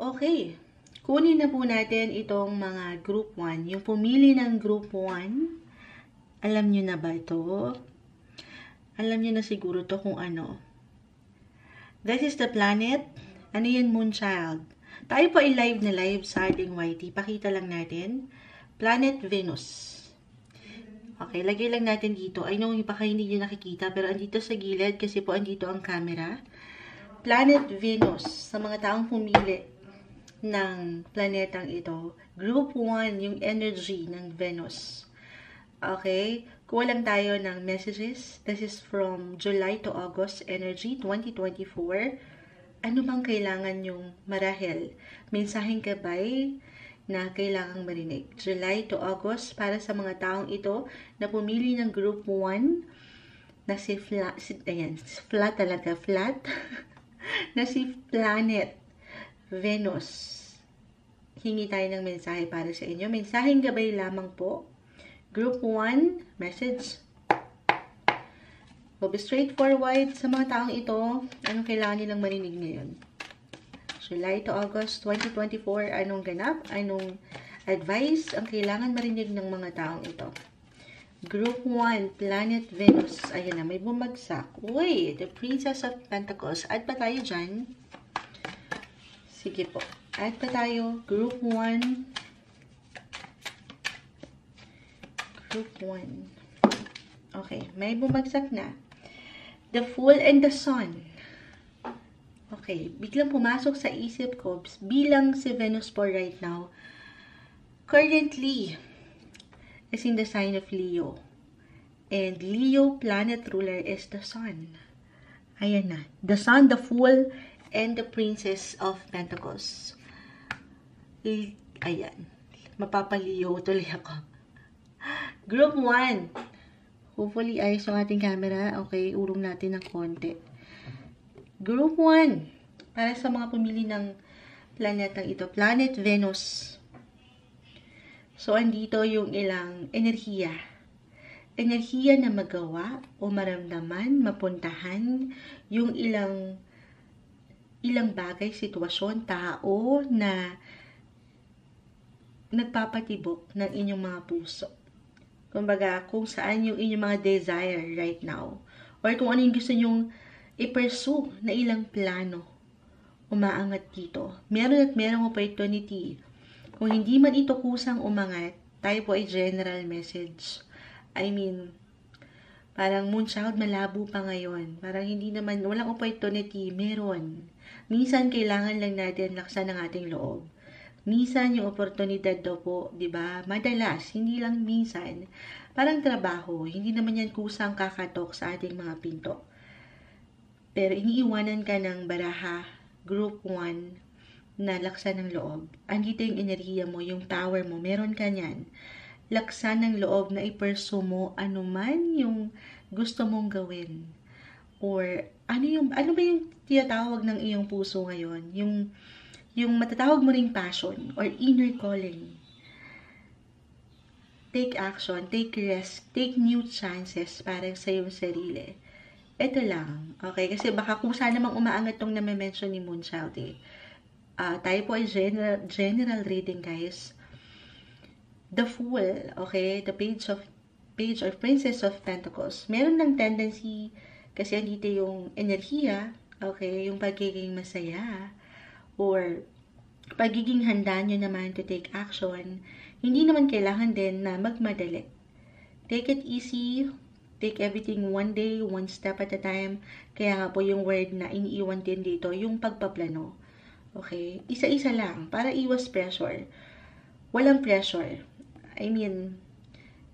Okay, kunin na po natin itong mga group 1. Yung pumili ng group 1, alam nyo na ba ito? Alam nyo na siguro to kung ano. This is the planet. Ano yan, Moonchild? Tayo po ay live na live sa ating YT. Pakita lang natin. Planet Venus. Okay, lagay lang natin dito. I know baka hindi nyo nakikita, pero andito sa gilid kasi po andito ang camera. Planet Venus. Sa mga taong pumili ng planetang ito. Group 1, yung energy ng Venus. Okay? Kuha lang tayo ng messages. This is from July to August energy 2024. Ano bang kailangan yung marahil? Mensaheng gabay na kailangang marinig. July to August para sa mga taong ito na pumili ng Group 1 na si Flat, ayan, flat talaga, flat, na si Planet Venus. Hingi tayo ng mensahe para sa inyo. Mensaheng gabay lamang po. Group 1, message. We'll be straightforward sa mga taong ito. Anong kailangan nilang marinig ngayon? July to August 2024. Anong ganap? Anong advice ang kailangan marinig ng mga taong ito? Group 1, Planet Venus. Ayan na, may bumagsak. Uy, the Princess of Pentacles. Add pa tayo dyan. Sige po. Add pa tayo. Group 1. Group 1. Okay. May bumagsak na. The Fool and the Sun. Okay. Biglang pumasok sa isip ko bilang si Venus po right now. Currently is in the sign of Leo. And Leo planet ruler is the Sun. Ayan na. The Sun, the Fool, and the Princess of Pentacles. Ayan. Mapapaliyo tuloy ako. Group 1. Hopefully, ayos ang ating camera. Okay, urong natin ng konti. Group 1. Para sa mga pumili ng planetang ito. Planet Venus. So, andito yung ilang enerhiya. Enerhiya na magawa o maramdaman, mapuntahan yung ilang bagay, sitwasyon, tao na nagpapatibok ng inyong mga puso. Kumbaga, kung saan yung inyong mga desire right now. Or kung ano yung gusto nyong i-pursue na ilang plano. Umaangat dito. Meron at merong opportunity. Kung hindi man ito kusang umangat, tayo po ay general message. I mean, parang Moonchild malabo pa ngayon. Parang hindi naman, walang opportunity, meron. Minsan, kailangan lang natin laksan ng ating loob. Minsan, yung oportunidad daw po, di ba? Madalas, hindi lang minsan. Parang trabaho, hindi naman yan kusang kakatok sa ating mga pinto. Pero iniiwanan ka ng baraha, group 1, na laksan ng loob. Andito yung enerhiya mo, yung power mo, meron ka niyan. Laksan ng loob na i-pursue mo anuman yung gusto mong gawin. Or ano ba yung tinatawag ng iyong puso ngayon? Yung matatawag mo ring passion or inner calling. Take action, take risk, take new chances para sa iyong sarili. Ito lang, okay? Kasi baka kusa namang umaangat tong na-mention ni Moonchild eh. Tayo po ay general reading, guys. The Fool, okay? The page of Princess of Pentacles. Meron ng tendency kasi andito yung enerhiya, okay? Yung pagiging masaya, or pagiging handa nyo naman to take action. Hindi naman kailangan din na magmadali. Take it easy. Take everything one day, one step at a time. Kaya nga po yung word na iniiwan din dito, yung pagpaplano. Okay? Isa-isa lang, para iwas pressure. Walang pressure. I mean,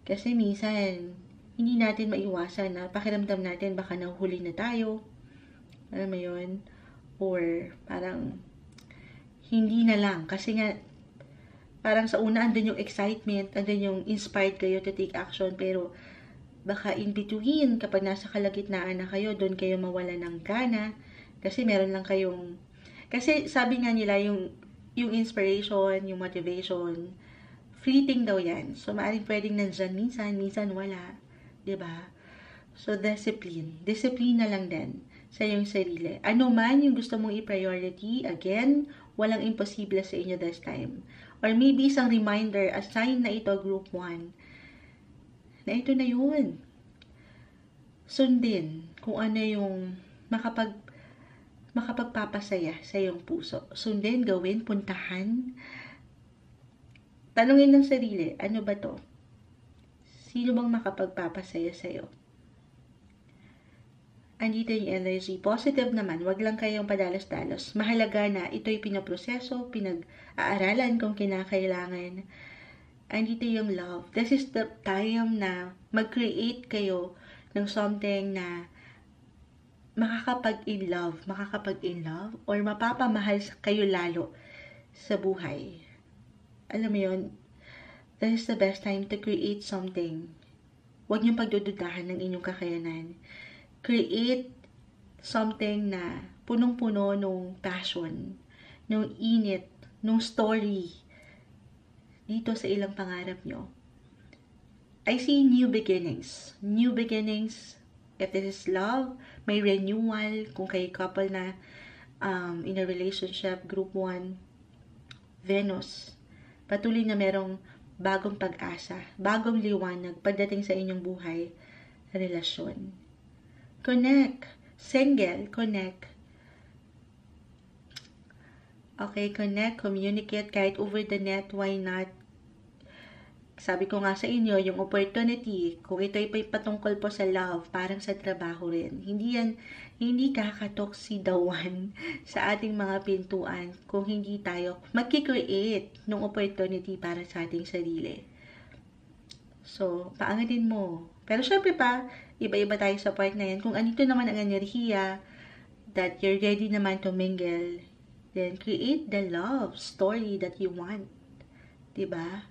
kasi minsan, hindi natin maiwasan na pakiramdam natin baka nahuhuli na tayo. Alam mo yun? Or parang hindi na lang. Kasi nga, parang sa una, andun yung excitement, andun yung inspired kayo to take action. Pero, baka in between, kapag nasa kalagitnaan na kayo, doon kayo mawala ng gana. Kasi meron lang kayong, kasi sabi nga nila, yung inspiration, yung motivation, fleeting daw yan. So, maaaring pwedeng nandyan minsan wala. Diba? So, discipline. Discipline na lang din sa iyong sarili. Ano man yung gusto mong i-priority, again, Walang imposible sa inyo this time. Or maybe isang reminder, a sign na ito, group 1, na ito na yun. Sundin kung ano yung makapagpapasaya sa iyong puso. Sundin, gawin, puntahan. Tanungin ng sarili, ano ba to? Sino bang makapagpapasaya sa'yo? Andito yung energy. Positive naman, wag lang kayong padalos-dalos. Mahalaga na ito'y pinaproseso, pinag-aaralan kung kinakailangan. Andito yung love. This is the time na mag-create kayo ng something na makakapag-in love, or mapapamahal kayo lalo sa buhay. Alam mo yun, this is the best time to create something. Huwag niyong pagdududahan ng inyong kakayanan. Create something na punong-puno nung passion, nung init, nung story dito sa ilang pangarap nyo. I see new beginnings. New beginnings, if this is love, may renewal, kung kayo couple na in a relationship, group 1, Venus, patuloy na merong bagong pag-asa, bagong liwanag pagdating sa inyong buhay, relasyon. Connect. Single, connect. Okay, connect, communicate, kahit over the net, why not? Sabi ko nga sa inyo, yung opportunity, kung ito'y patungkol po sa love, parang sa trabaho rin. Hindi kakatok si dawan sa ating mga pintuan kung hindi tayo mag-create ng opportunity para sa ating sarili. So, paangatin mo. Pero syempre pa, iba-iba tayo sa part na yan. Kung anito naman ang enerhiya, that you're ready naman to mingle, then create the love story that you want. Diba?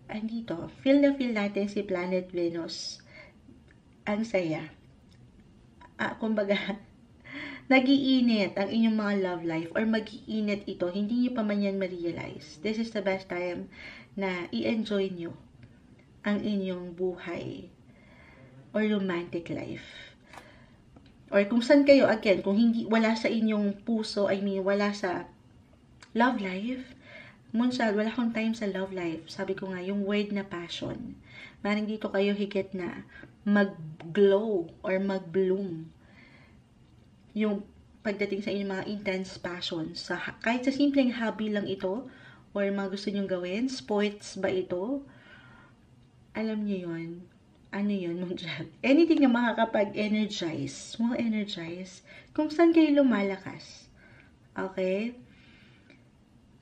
Andito, feel natin si Planet Venus. Ang saya. Kumbaga, nag-iinit ang inyong mga love life or mag-iinit ito, hindi nyo pa man yan ma-realize. This is the best time na i-enjoy nyo ang inyong buhay or romantic life. Or kung saan kayo, again, kung hindi, wala sa inyong puso, wala sa love life, Moonchild, wala akong time sa love life. Sabi ko nga, yung word na passion. Maring dito kayo higit na mag-glow or mag-bloom. Yung pagdating sa inyong mga intense passion. Kahit sa simpleng hobby lang ito, or mga gusto nyong gawin, sports ba ito? Alam niyo yun. Ano yun, Moonchild? Anything na makakapag-energize. Energize. Kung saan kayo lumalakas. Okay?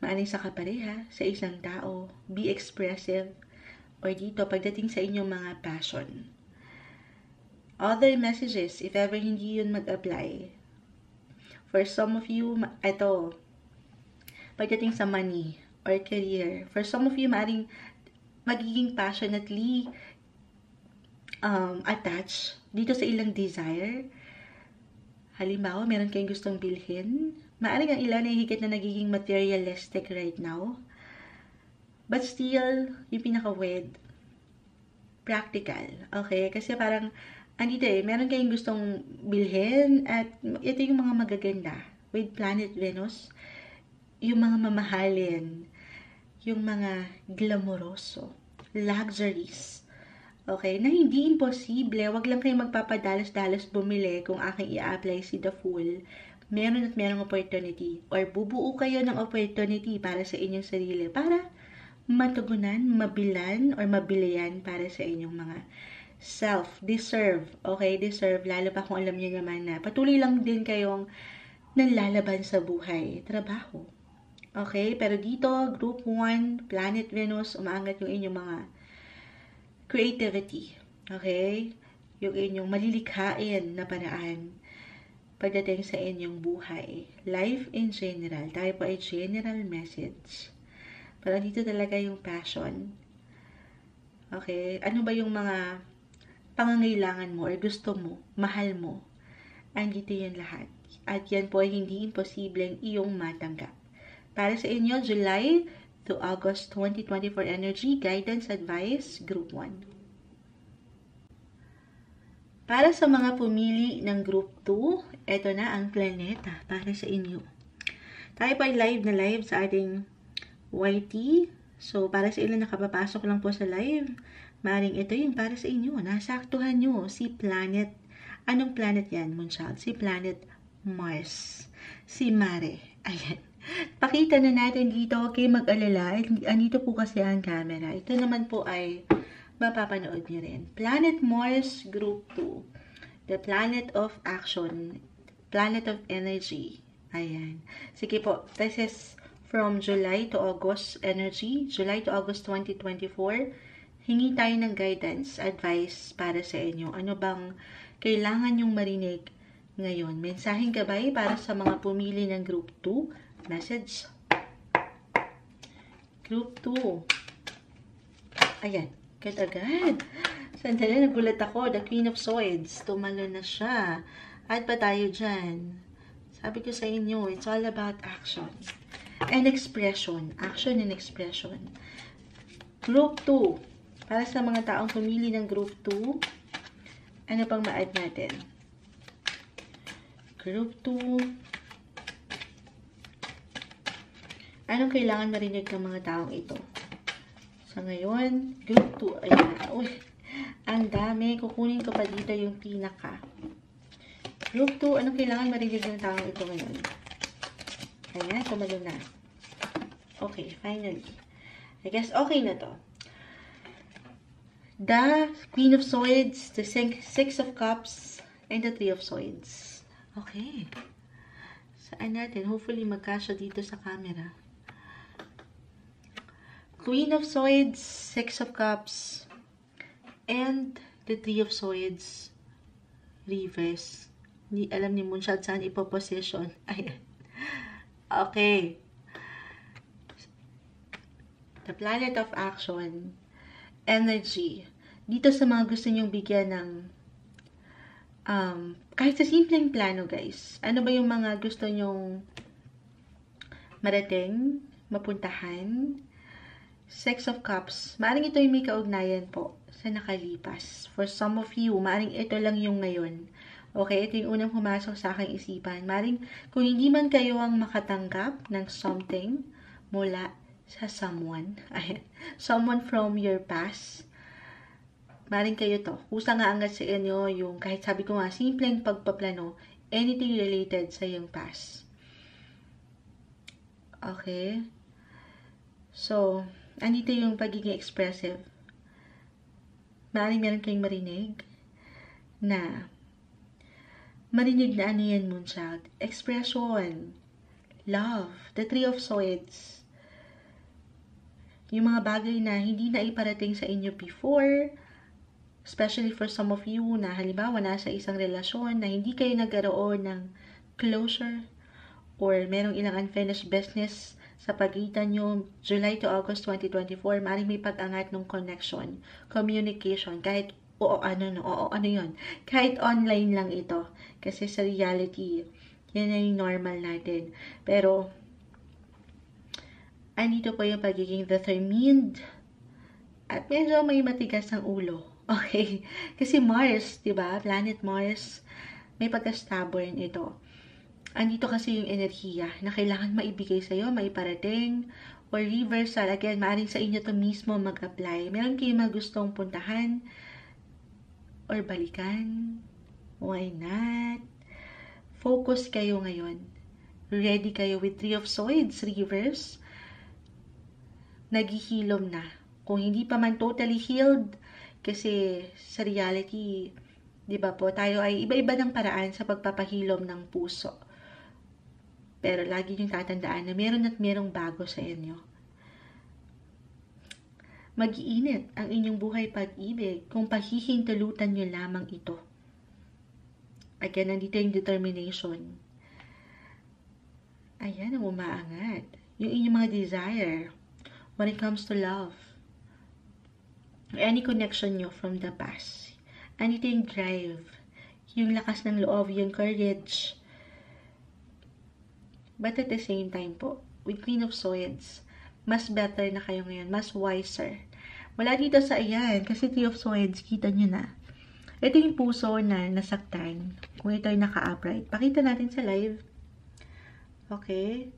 Maaring sa kapareha, sa isang tao, be expressive, or dito, pagdating sa inyong mga passion. Other messages, if ever hindi yun mag-apply. For some of you, ito, pagdating sa money or career. For some of you, maaring magiging passionately attached dito sa ilang desire. Halimbawa, meron kayong gustong bilhin. Maaring ang ilan ay higit na nagiging materialistic right now. But still, yung pinaka-word, practical. Okay? Kasi parang, andito meron kayong gustong bilhin at ito yung mga magaganda. With Planet Venus, yung mga mamahalin, yung mga glamoroso, luxuries. Okay? Na hindi imposible. Wag lang kayong magpapadalas-dalas bumili kung aking i-apply si The Fool. Meron at merong opportunity or bubuo kayo ng opportunity para sa inyong sarili para matugunan, mabilan or mabilihan para sa inyong mga self-deserve. Okay, deserve. Lalo pa kung alam niyo naman na patuloy lang din kayong nanlalaban sa buhay, trabaho. Okay, pero dito, group 1, Planet Venus, umaangat yung inyong mga creativity. Okay, yung inyong malilikhain na paraan pagdating sa inyong buhay. Life in general. Tayo po ay general message. Pero dito talaga yung passion. Okay? Ano ba yung mga pangangailangan mo or gusto mo, mahal mo? Andito yun lahat. At yan po ay hindi imposibleng iyong matanggap. Para sa inyo, July to August 2024 energy, guidance, advice, group 1. Para sa mga pumili ng Group 2, ito na ang planeta para sa inyo. Tayo pa ay live na live sa ating YT. So, para sa ilan nakapapasok lang po sa live, maaaring ito yung para sa inyo. Nasaktuhan nyo si planet. Anong planet yan, Moonchild? Si planet Mars. Si Mare. Ayan. Pakita na natin dito. Okay, mag-alala. Andito po kasi ang camera. Ito naman po ay mapapanood nyo rin. Planet Mars Group 2. The planet of action. Planet of energy. Ayan. Sige po. This is from July to August energy. July to August 2024. Hingi tayo ng guidance, advice para sa inyo. Ano bang kailangan yung marinig ngayon? Mensaheng gabay para sa mga pumili ng Group 2. Message. Group 2. Ayan. Agad-agad. Sandali, nagulat ako. The Queen of Swords. Tumalo na siya. At pa tayo dyan. Sabi ko sa inyo, it's all about action. And expression. Action and expression. Group 2. Para sa mga taong pumili ng Group 2, ano pang ma-add natin? Group 2. Anong kailangan marinig ng mga taong ito? So, ngayon, Group 2. Ayan na. Uy, ang dami. Kukunin ko pa dito yung pinaka. Group 2, anong kailangan marinig ng taong ito ngayon? Ayan, tumalo na. Okay, finally. I guess okay na to. The Queen of Swords, the Six of Cups, and the Three of Swords. Okay. Saan natin? Hopefully, magkasya dito sa camera. Queen of Swords, Six of Cups, and the Three of Swords, reverse. Hindi alam ni Moonchild saan ipoposition. Ayan. Okay. The planet of action, energy. Dito sa mga gusto nyong bigyan ng kahit sa simpleng plano, guys. Ano ba yung mga gusto nyong marating, mapuntahan? Six of Cups. Maaring ito yung may kaugnayan po sa nakalipas. For some of you, maaring ito lang yung ngayon. Okay, ito yung unang pumasok sa aking isipan. Maaring kung hindi man kayo ang makatanggap ng something mula sa someone. Ayan. Someone from your past. Maaring kayo to. Kusa nga angat sa inyo yung kahit sabi ko nga, simpleng pagpaplano, anything related sa yung past. Okay. So, andito yung pagiging expressive. Maaring meron kayong marinig na marinig na ano yan, Moonchild. Expression. Love. The Three of Swords. Yung mga bagay na hindi na iparating sa inyo before, especially for some of you na halimbawa nasa isang relasyon na hindi kayo nagkaroon ng closure or merong ilang unfinished business sa pagitan nyo, July to August 2024, maaaring may pag-angat ng connection, communication, kahit ano yun, kahit online lang ito. Kasi sa reality, yan ay normal natin. Pero, andito po yung pagiging determined at medyo may matigas ang ulo. Okay? Kasi Mars, diba? Planet Mars, may pagka-stubborn ito. Andito kasi yung enerhiya na kailangan maibigay sa'yo, maiparating, or reversal. Again, maaaring sa inyo to mismo mag-apply. Meron kayo magustong puntahan, or balikan. Why not? Focus kayo ngayon. Ready kayo with Three of Swords, reverse. Naghihilom na. Kung hindi pa man totally healed, kasi sa reality, di ba po, tayo ay iba-iba ng paraan sa pagpapahilom ng puso. Pero lagi yung tatandaan na meron at merong bago sa inyo. Mag-iinit ang inyong buhay pag-ibig kung pahihintulutan nyo lamang ito. Again, nandito yung determination. Ayan ang umaangat. Yung inyong mga desire when it comes to love. Any connection nyo from the past. Andito yung drive. Yung lakas ng loob, yung courage. But at the same time po, with Queen of Swords, mas better na kayo ngayon, mas wiser. Wala dito sa ayan, kasi Three of Swords, kita nyo na. Ito yung puso na nasaktan, kung ito ay naka-upright. Pakita natin sa live. Okay.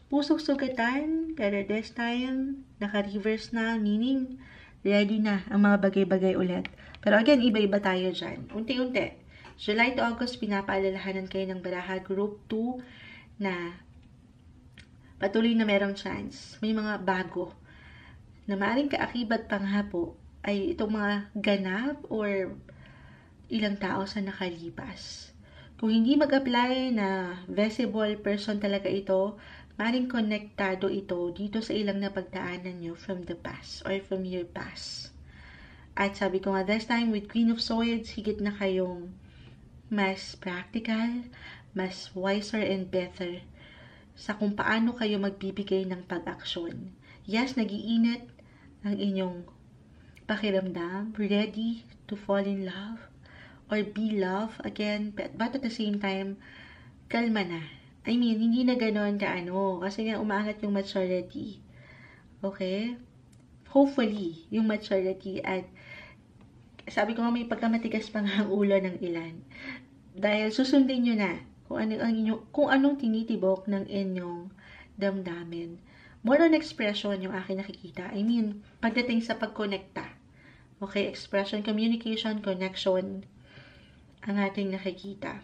pusong sugatan, pero this time, naka-reverse na, meaning, ready na ang mga bagay-bagay ulit. Pero again, iba-iba tayo dyan. Unti-unti. July to August, pinapaalalahanan kayo ng Baraha Group 2 na patuloy na merong chance. May mga bago na maaaring kaakibat pa nga po ay itong mga ganap or ilang tao sa nakalipas. Kung hindi mag-apply na visible person talaga ito, maaaring konektado ito dito sa ilang napagdaanan nyo from the past or from your past. At sabi ko nga, this time with Queen of Swords, higit na kayong mas practical, mas wiser and better sa kung paano kayo magbibigay ng pag-aksyon. Yes, nag-iinit ang inyong pakiramdam, ready to fall in love or be loved again, but at the same time, kalma na. I mean, hindi na ganon kasi nga umaangat yung maturity. Okay? Hopefully, yung maturity at sabi ko nga may pagkamatigas pa nga ang ulo ng ilan. Dahil susundin nyo na kung anong tinitibok ng inyong damdamin. More on expression yung aking nakikita. I mean, pagdating sa pagkonekta. Okay, expression, communication, connection ang ating nakikita.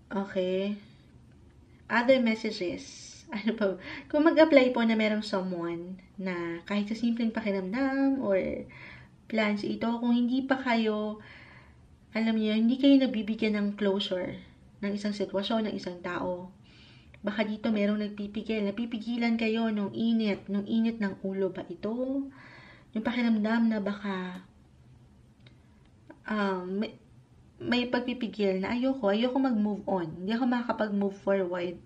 Okay. Other messages. Ano pa? Kung mag-apply po na merong someone na kahit sa simpleng pakiramdam or plans ito, kung hindi pa kayo, alam niyo, hindi kayo nabibigyan ng closure ng isang sitwasyon, ng isang tao. Baka dito merong napipigilan kayo nung init ng ulo ba ito? Yung pakiramdam na baka may pagpipigil na ayoko mag-move on. Hindi ako makakapag-move forward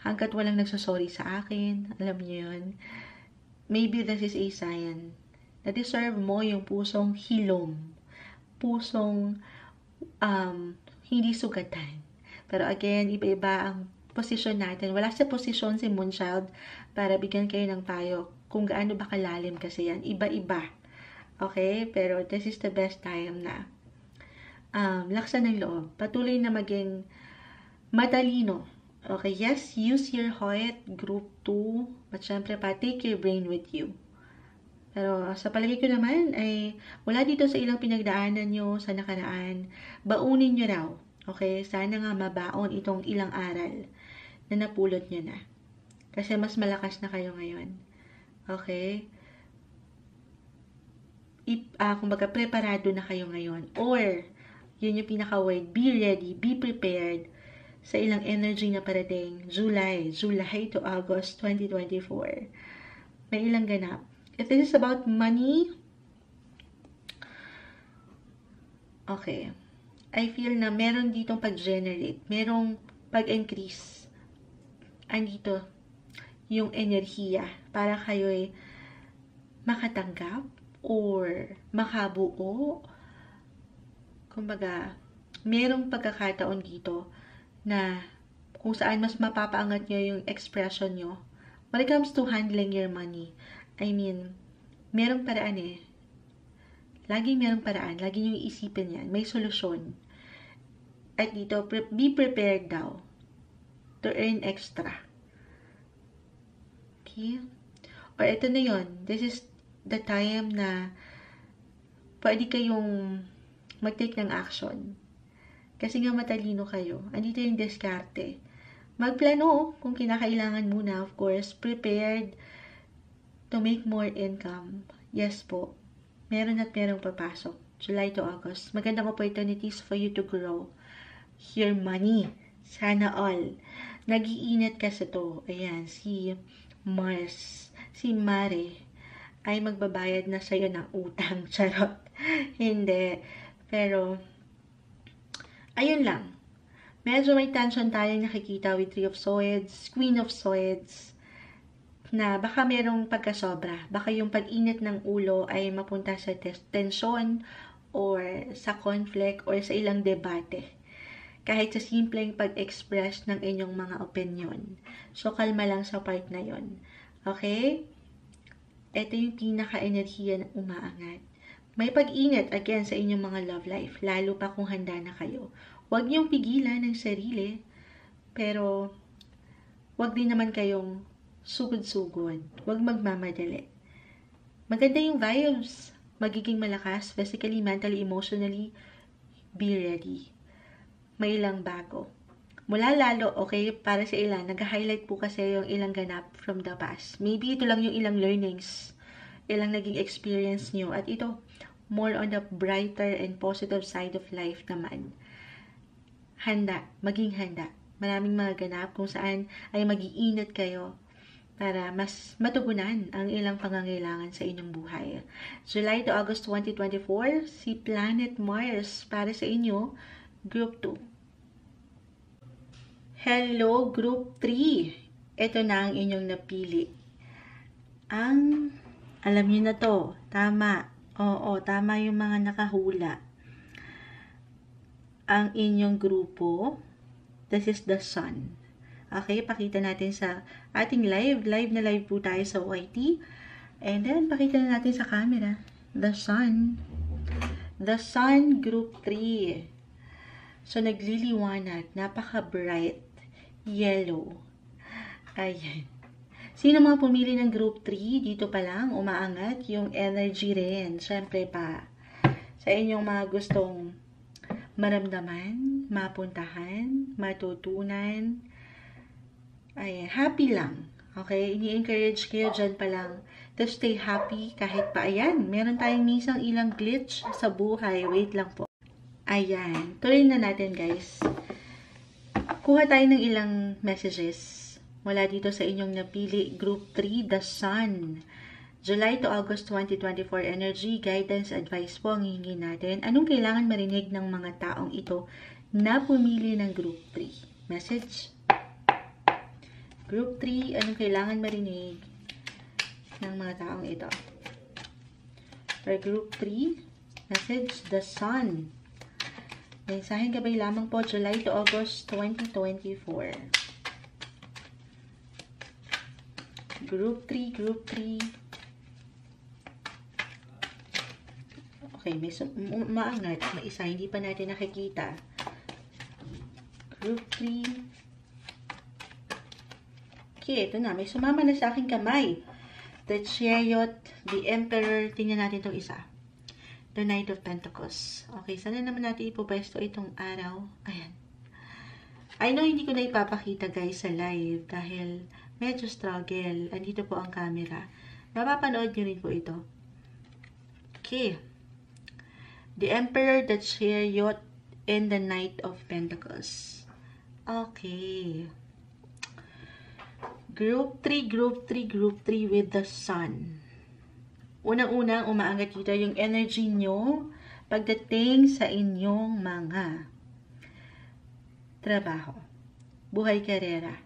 hanggat walang nagsasorry sa akin. Alam niyo yun. Maybe this is a sign na deserve mo yung pusong hilom. Pusong hindi sugatan. Pero again, iba-iba ang posisyon natin. Wala sa posisyon si Moonchild para bigyan kayo ng payo kung gaano ba kalalim kasi yan. Iba-iba. Okay? Pero this is the best time na laksan ng loob. Patuloy na maging matalino. Okay? Yes, use your heart, group 2. But syempre pa, take your brain with you. Pero sa palagay ko naman ay wala dito sa ilang pinagdaanan nyo sa nakaraan. Baunin nyo raw. Okay? Sana nga mabaon itong ilang aral na napulot nyo na. Kasi mas malakas na kayo ngayon. Okay? Kumbaga, preparado na kayo ngayon. Or, yun yung pinaka-word, be ready, be prepared sa ilang energy na parating July to August 2024. May ilang ganap. If this is about money, okay. I feel na meron ditong pag-generate, merong pag-increase. Andito yung enerhiya para kayo'y makatanggap or makabuo. Kumbaga, merong pagkakataon dito na kung saan mas mapapaangat nyo yung expression nyo when it comes to handling your money. I mean, merong paraan Laging merong paraan. Laging yung isipin yan. May solusyon. At dito, be prepared daw to earn extra. Okay? Or ito na yun. This is the time na pwede kayong mag-take ng action. Kasi nga matalino kayo. Andito yung diskarte. Magplano kung kinakailangan muna. Of course, prepared to make more income. Yes po. Meron at merong papasok. July to August. Magandang opportunities for you to grow your money. Sana all. Nag-iinit kasi to. Ayan, si Mars, si Mare, ay magbabayad na sa'yo ng utang. Charot. Hindi. Pero, ayun lang. Medyo may tension tayong nakikita with 3 of Swords, Queen of Swords, na baka merong pagkasobra. Baka yung pag-init ng ulo ay mapunta sa tension or sa conflict or sa ilang debate. Kahit sa simpleng pag-express ng inyong mga opinion. So, kalma lang sa part na yon. Okay? Ito yung pinaka-enerhiya na umaangat. May pag-init again sa inyong mga love life, lalo pa kung handa na kayo. Huwag niyong pigilan ng sarili, pero Huwag din naman kayong sugod-sugod. Huwag magmamadali. Maganda yung vibes. Magiging malakas, physically, mentally, emotionally. Be ready. May ilang bago. Mula lalo, okay, para sa ilan, nag-highlight po kasi yung ilang ganap from the past. Maybe ito lang yung ilang learnings, ilang naging experience nyo. At ito, more on the brighter and positive side of life naman. Handa, maging handa. Maraming mga ganap kung saan ay mag-iinit kayo para mas matugunan ang ilang pangangailangan sa inyong buhay. July to August 2024, si Planet Mars para sa inyo, Group 2. Hello, Group 3. Ito na ang inyong napili. Alam niyo na to, tama. Oo, tama yung mga nakahula. Ang inyong grupo, this is the Sun. Okay, pakita natin sa ating live. Live na live po tayo sa YT. And then, pakita na natin sa camera. The Sun. The Sun, Group 3. So, nagliliwanag. Napaka-bright. Yellow. Ayan. Sino mga pumili ng Group 3? Dito pa lang, umaangat yung energy rin. Siyempre pa, sa inyong mga gustong maramdaman, mapuntahan, matutunan, ay, happy lang. Okay? Ini-encourage kayo dyan pa lang to stay happy kahit pa. Ayan, meron tayong minsan ilang glitch sa buhay. Wait lang po. Ayan. Tuloy na natin, guys. Kuha tayo ng ilang messages mula dito sa inyong napili. Group 3, The Sun. July to August 2024 energy, guidance, advice po ang hihingi natin. Anong kailangan marinig ng mga taong ito na pumili ng Group 3? Message. Group 3, anong kailangan marinig ng mga taong ito? For Group 3, message, The Sun. Mensaheng gabay lamang po, July to August 2024. Group 3, Group 3. Okay, may maangat. May isa, hindi pa natin nakikita. Group 3. Okay, ito na. May sumama na sa aking kamay. The Chariot, the Emperor. Tingnan natin itong isa. The Knight of Pentacles. Okay, sana naman natin ipopwesto itong araw. Ayan. I know hindi ko na ipapakita guys sa live dahil medyo struggle. Andito po ang camera. Mapapanood nyo rin po ito. Okay. The Emperor, the Chariot, and the Knight of Pentacles. Okay. Group 3, Group 3, Group 3 with the Sun. Unang-unang umaangat dito yung energy nyo pagdating sa inyong mga trabaho, buhay, karera.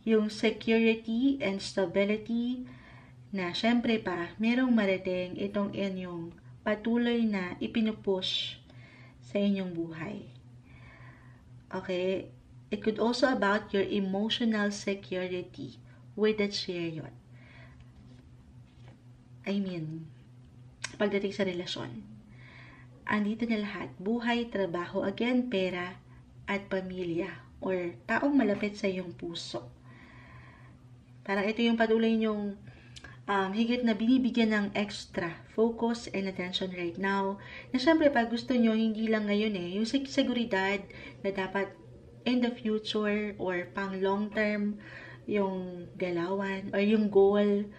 Yung security and stability na syempre pa, merong marating itong inyong patuloy na ipinupush sa inyong buhay. Okay? It could also about your emotional security with the Chariot. I mean, pagdating sa relasyon. Andito na lahat. Buhay, trabaho, again, pera, at pamilya. Or taong malapit sa iyong puso. Parang ito yung patuloy nyong higit na binibigyan ng extra focus and attention right now. Na syempre, pag gusto nyo, hindi lang ngayon yung seguridad na dapat in the future or pang long term yung galawan or yung goal,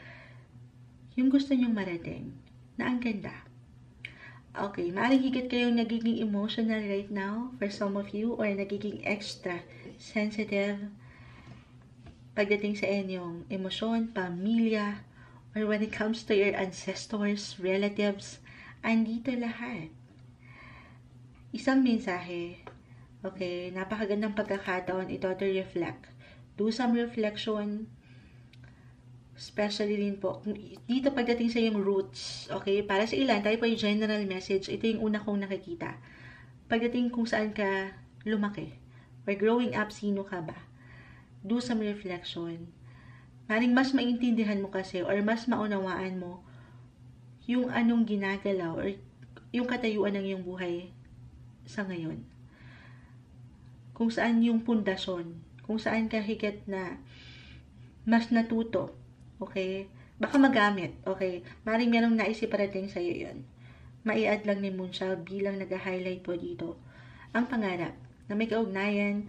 yung gusto nyong marating na ang ganda. Okay, maaaring higit kayong nagiging emotional right now for some of you or nagiging extra sensitive pagdating sa inyong emosyon, pamilya, or when it comes to your ancestors, relatives, andito lahat. Isang mensahe. Okay, napakagandang pagkakataon ito to reflect. Do some reflection, especially din po, dito pagdating sa yung roots, okay, para sa ilan, tayo po yung general message, ito yung una kong nakikita. Pagdating kung saan ka lumaki, or growing up, sino ka ba? Do some reflection. Maring mas maintindihan mo kasi, or mas maunawaan mo, yung anong ginagalaw, or yung katayuan ng iyong buhay sa ngayon. Kung saan yung pundasyon, kung saan ka higit na mas natuto, okay? Baka magamit, okay? Maring merong naisip parating sa'yo yun. Mai-add lang ni Moonchild bilang nag-highlight po dito. Ang pangarap na may kaugnayan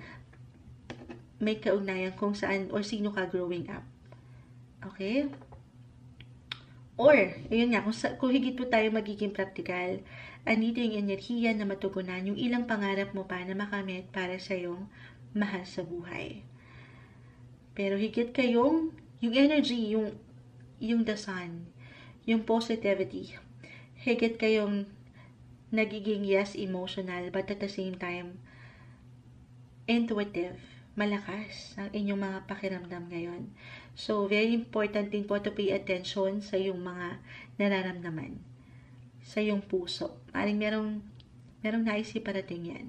kung saan or sino ka growing up. Okay? Or, ayun nga, kung higit po tayo magiging praktikal, andito yung enerhiya na matugunan yung ilang pangarap mo pa na makamit para sa iyong mahal sa buhay. Pero higit kayong, yung energy, yung the sun, yung positivity, higit kayong nagiging yes, emotional, but at the same time, intuitive, malakas ang inyong mga pakiramdam ngayon. So, very important din po to pay attention sa yung mga nararamdaman, sa yung puso. Maring merong naisip parating yan.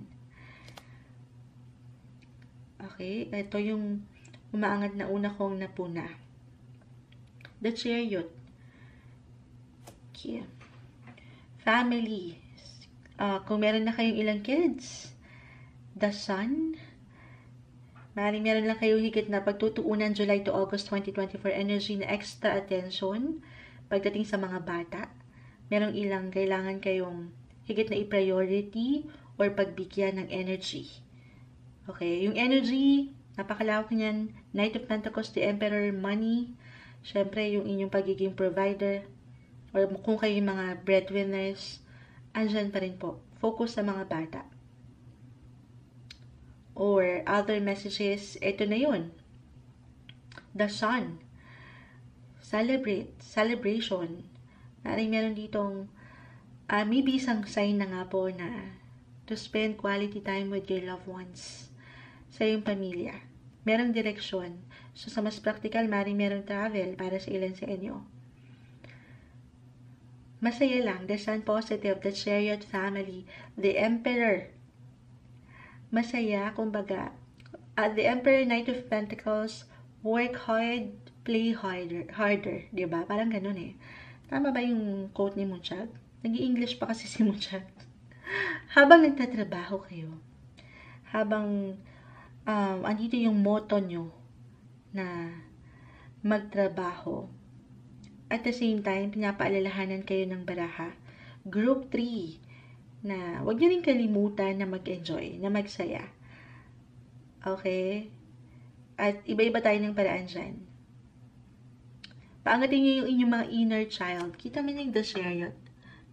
Okay, ito yung umaangat na una kong napuna. The Chariot. Okay. Family. Kung meron na kayong ilang kids, the Sun. Maring meron lang kayong higit na pagtutuunan July to August 2024 energy na extra attention pagdating sa mga bata. Merong ilang kailangan kayong higit na i-priority or pagbigyan ng energy. Okay, yung energy, napakalawak niyan. Knight of Pentacles, the Emperor, money. Syempre, yung inyong pagiging provider or kung kayo yung mga breadwinners, andyan pa rin po. Focus sa mga bata. Or other messages, ito na yun. The Sun. Celebration. Maring meron ditong, maybe isang sign na nga po na to spend quality time with your loved ones sa iyong pamilya. Merong direksyon. So, sa mas practical, maring merong travel para sa ilan sa inyo. Masaya lang. The Sun positive, the Chariot family, the Emperor. Masaya, kumbaga. The Emperor, Knight of Pentacles, work hard, play harder. Diba? Parang ganun eh. Tama ba yung quote ni Moonchild? Nag-i-English pa kasi si Moonchild. Habang nagtatrabaho kayo, habang andito yung motto nyo na magtrabaho, at the same time, pinapaalalahanan kayo ng baraha. Group 3, na huwag nyo rin kalimutan na mag-enjoy, na magsaya. Okay? At iba-iba tayo ng paraan dyan. Paangatin nyo yung inyong mga inner child. Kita mo yung The Chariot.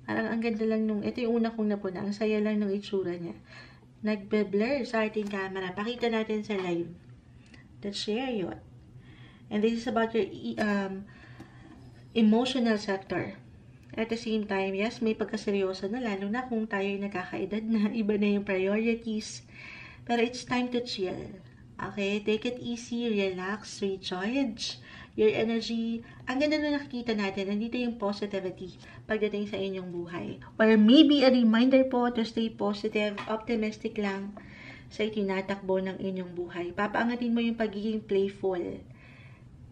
Parang ang ganda lang nung, ito yung una kong napuna, ang saya lang ng itsura niya. Nagbe-blur sa ating camera. Pakita natin sa live. The Chariot. And this is about your emotional sector. At the same time, yes, may pagkaseryoso na, lalo na kung tayo ay nakakaedad na, iba na yung priorities. Pero it's time to chill. Okay? Take it easy, relax, recharge your energy. Ang ganda na nakikita natin, nandito yung positivity pagdating sa inyong buhay. Or maybe a reminder po to stay positive, optimistic lang sa itinatakbo ng inyong buhay. Papaangatin mo yung pagiging playful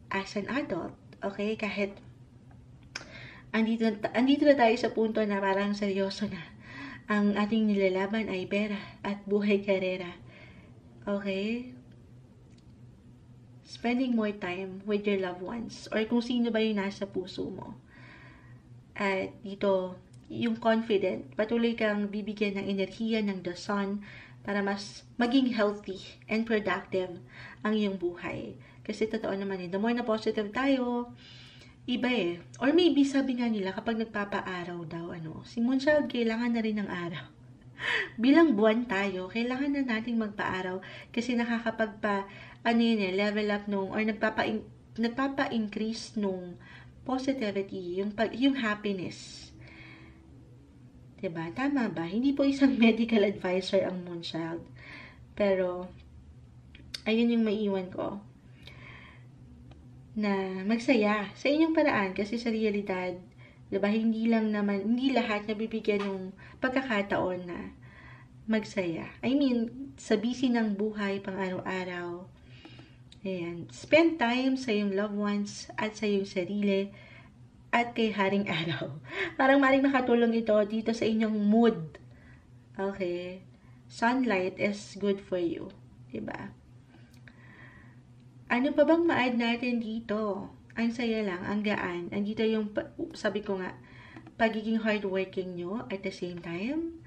as an adult. Okay? Kahit andito na tayo sa punto na parang seryoso na. Ang ating nilalaban ay pera at buhay karera. Okay? Spending more time with your loved ones or kung sino ba yung nasa puso mo. At dito, yung confident, patuloy kang bibigyan ng enerhiya ng The Sun para mas maging healthy and productive ang iyong buhay. Kasi totoo naman the more na positive tayo, iba eh. Or maybe sabi nga nila kapag nagpapaaraw daw, si Moonchild kailangan na rin ng araw. Bilang buwan tayo, kailangan na nating magpaaraw kasi level up nung, or nagpapa-increase nung positivity, yung happiness. Diba? Tama ba? Hindi po isang medical advisor ang Moonchild. Pero, ayun yung maiiwan ko. Na magsaya sa inyong paraan kasi sa realidad, diba, hindi lahat nabibigyan ng pagkakataon na magsaya. I mean, sa busy ng buhay pang araw-araw. Ayan. Spend time sa iyong loved ones at sa iyong sarili at kay Haring Araw. Parang maring makatulong ito dito sa inyong mood. Okay? Sunlight is good for you. Diba? Ano pa bang ma-add natin dito? Ang saya lang, ang gaan. Andito yung, sabi ko nga, pagiging hardworking nyo at the same time,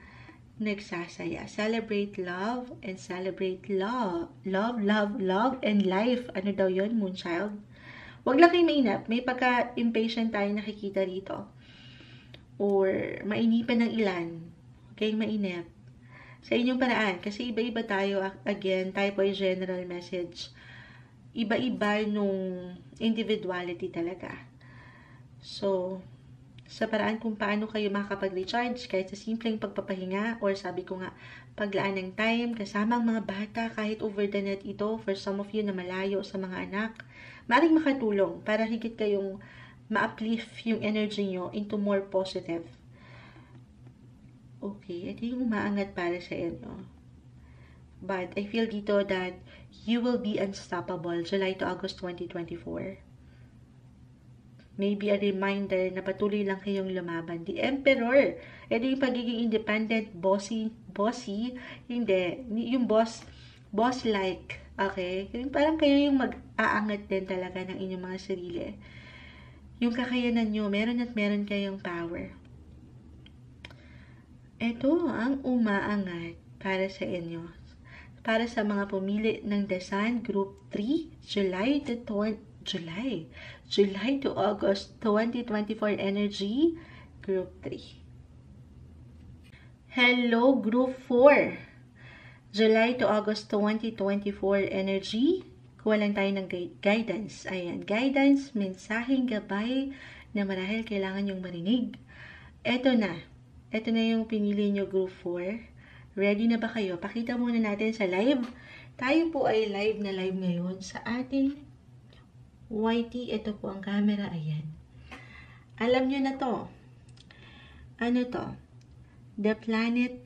nagsasaya. Celebrate love and celebrate love. Love, love, love, and life. Ano daw yun, Moonchild? Huwag lang kayo mainap. May pagka-impatient tayo nakikita rito. Or mainipan ng ilan. Huwag kayong mainip. Sa inyong paraan. Kasi iba-iba tayo. Again, tayo po yung general message. Iba-iba nung individuality talaga. So, sa paraan kung paano kayo makakapag-recharge kahit sa simpleng pagpapahinga or sabi ko nga, paglaan ng time kasama ang mga bata kahit over the net ito for some of you na malayo sa mga anak, maaaring makatulong para higit kayong ma-uplift yung energy nyo into more positive. Okay, ito yung umaangat para sa inyo. But I feel dito that you will be unstoppable July to August 2024. Maybe a reminder na patuloy lang kayong lumaban. The Emperor. Ito yung pagiging independent, bossy, hindi. Yung boss-like. Okay? Yung parang kayo yung mag-aangat din talaga ng inyong mga sarili. Yung kakayanan nyo, meron at meron kayong power. Ito ang umaangat para sa inyo. Para sa mga pumili ng The Sun Group 3, July to August 2024 energy, Group 3. Hello, Group 4. July to August 2024 energy. Kuha lang tayo ng guidance. Ayan, guidance, mensaheng gabay na marahil kailangan yung marinig. Ito na yung pinili nyo, Group 4. Ready na ba kayo? Pakita muna natin sa live. Tayo po ay live na live ngayon sa ating YT. Ito po ang camera. Ayan. Alam nyo na to. Ano to? The planet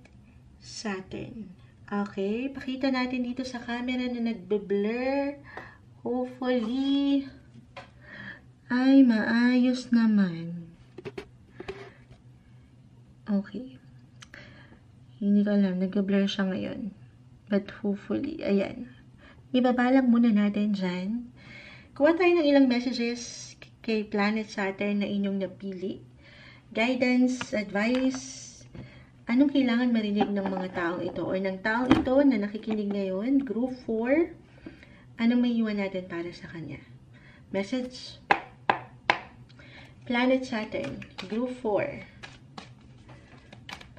Saturn. Okay. Pakita natin dito sa camera na nagbe-blur. Hopefully, ay maayos naman. Okay. Hindi ko alam, nag-blur siya ngayon. But hopefully, ayan. Ibabalag muna natin dyan. Kuha tayo ng ilang messages kay Planet Saturn na inyong napili. Guidance, advice, anong kailangan marinig ng mga taong ito or ng taong ito na nakikinig ngayon, Group 4, anong may iwan natin para sa kanya? Message, Planet Saturn, Group 4.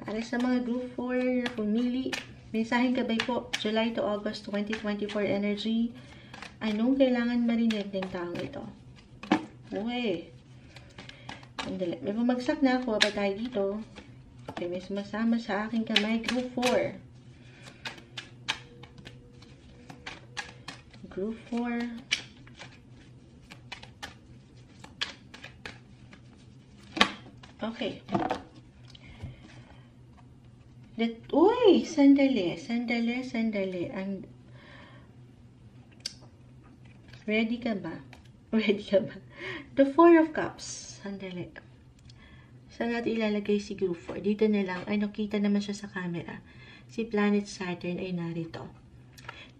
Para sa mga Group 4 na pumili, mensaheng gabay po, July to August 2024 energy. Anong kailangan marinig ng taong ito? Okay. Andali. May bumagsak na ako. Ba tayo dito? Okay, may sumasama sa aking kamay. Group 4. Group 4. Okay. Uy! Sandali. Ready ka ba? The Four of Cups. Sandali. Saan natin ilalagay si Group 4? Dito na lang. Ay, nakita naman siya sa camera. Si Planet Saturn ay narito.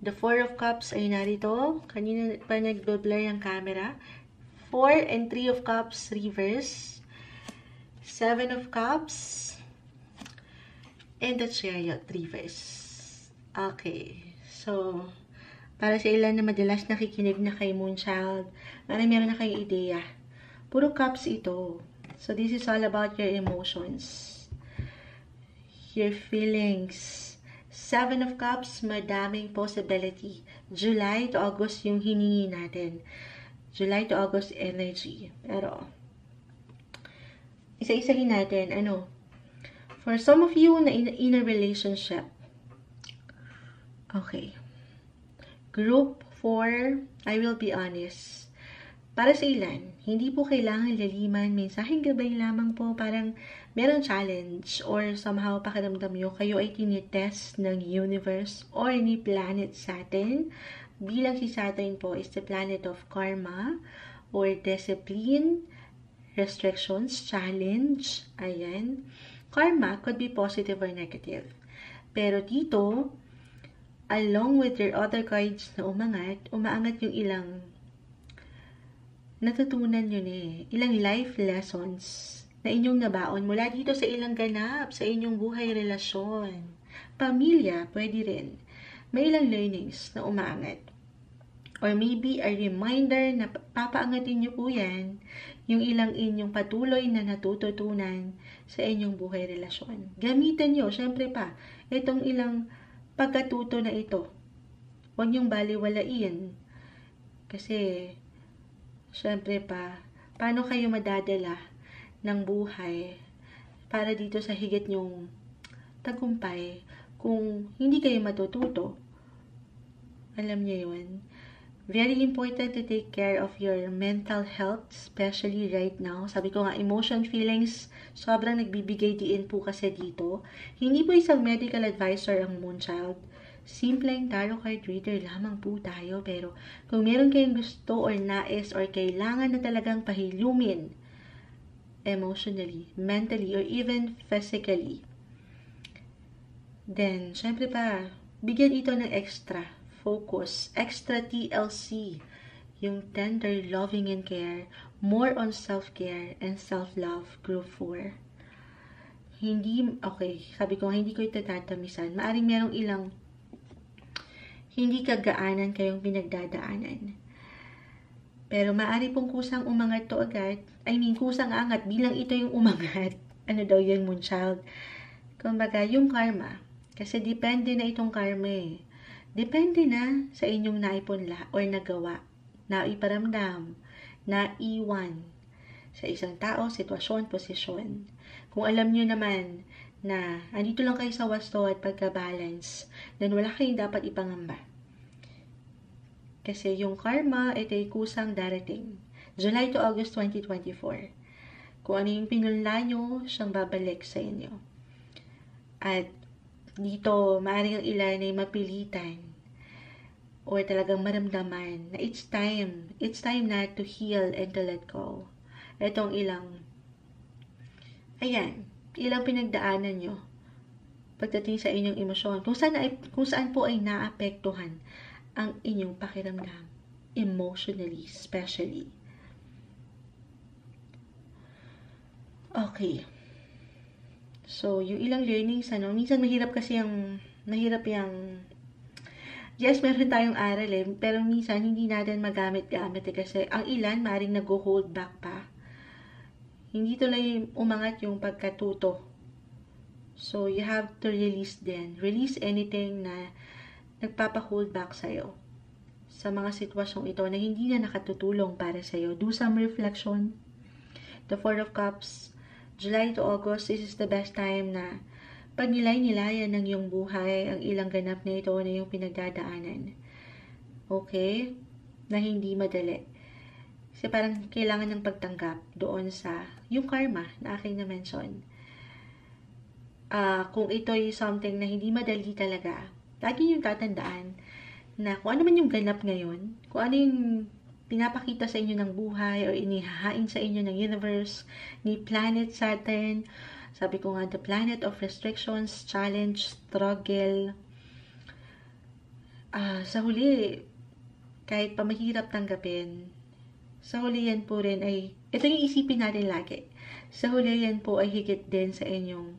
The Four of Cups ay narito. Kanina pa nag-blur yung camera. 4 and 3 of Cups reverse. 7 of Cups. And the Chariot reverse. Okay. So, para sa ilan na madalas nakikinig na kay Moonchild, meron na kayong ideya. Puro cups ito. So, this is all about your emotions. Your feelings. 7 of Cups, madaming possibility. July to August yung hiningi natin. July to August energy. Pero, isa-isahin natin, for some of you na in a relationship. Okay. Group 4, I will be honest. Para sa ilan, hindi po kailangan laliman, mensaheng gabay lamang po, parang merong challenge or somehow pakiramdam nyo, kayo ay tinitest ng universe or ni Planet Saturn. Bilang si Saturn po is the planet of karma or discipline, restrictions, challenge, ayan. Karma could be positive or negative. Pero dito, along with your other cards na umaangat yung ilang natutunan nyo ilang life lessons na inyong nabaon mula dito sa ilang ganap sa inyong buhay, relasyon, pamilya, pwede rin. May ilang learnings na umaangat. Or maybe a reminder na papaangatin nyo po yan, yung ilang inyong patuloy na natututunan sa inyong buhay, relasyon. Gamitan nyo, syempre pa, itong ilang pagkatuto na ito. Huwag nyong baliwalain. Kasi, syempre pa, paano kayo madadala ng buhay para dito sa higit nyong tagumpay kung hindi kayo matututo? Alam niyo yun. Very important to take care of your mental health, especially right now. Sabi ko nga, emotion, feelings, sobrang nagbibigay diin po kasi dito. Hindi po isang medical advisor ang Moonchild. Simpleng tarot card reader lamang po tayo. Pero kung meron kayong gusto or nais or kailangan na talagang pahilumin emotionally, mentally, or even physically, then, syempre pa, bigyan ito ng extra focus, extra TLC, yung tender, loving, and care, more on self-care and self-love, group 4. Sabi ko, hindi ko ito tatamisan. Maaring merong ilang hindi kagaanan kayong pinagdadaanan. Pero maaari pong kusang umangat to agad. Kusang angat bilang ito yung umangat. Ano daw yun, Moonchild? Kumbaga, yung karma. Kasi depende na itong karma Depende na sa inyong naipunla or nagawa, naiparamdam, naiwan sa isang tao, sitwasyon, posisyon. Kung alam nyo naman na andito lang kayo sa wasto at pagka-balance, then wala kayong dapat ipangamba. Kasi yung karma, ito ay kusang darating. July to August 2024. Kung ano yung pinunla nyo, siyang babalik sa inyo. At dito, maaaring ang ilan ay mapilitan or talagang maramdaman na it's time na to heal and to let go. Itong ilang pinagdaanan nyo pagdating sa inyong emosyon, kung saan po ay naapektuhan ang inyong pakiramdam, emotionally, especially. Okay. So, yung ilang learnings, minsan mahirap yung, yes, meron tayong aral pero minsan hindi natin magamit-gamit kasi ang ilan, maaaring nag-hold back pa. Hindi tuloy umangat yung pagkatuto. So, you have to release then. Release anything na nagpapa-hold back sa'yo. Sa mga sitwasyong ito na hindi na nakatutulong para sa'yo. Do some reflection. The Four of Cups, July to August, this is the best time na pag nilay-nilayan ng iyong buhay, ang ilang ganap na ito na yung pinagdadaanan. Okay? Na hindi madali. Kasi parang kailangan ng pagtanggap doon sa yung karma na aking na-mention. Kung ito ay something na hindi madali talaga, lagi yung tatandaan na kung ano man yung ganap ngayon, kung ano yung pinapakita sa inyo ng buhay o inihahain sa inyo ng universe, ni planet Saturn. Sabi ko nga, the planet of restrictions, challenge, struggle. Sa huli, kahit pa mahirap tanggapin, sa huli yan po rin ay, ito yung isipin natin lagi, sa huli yan po ay higit din sa inyong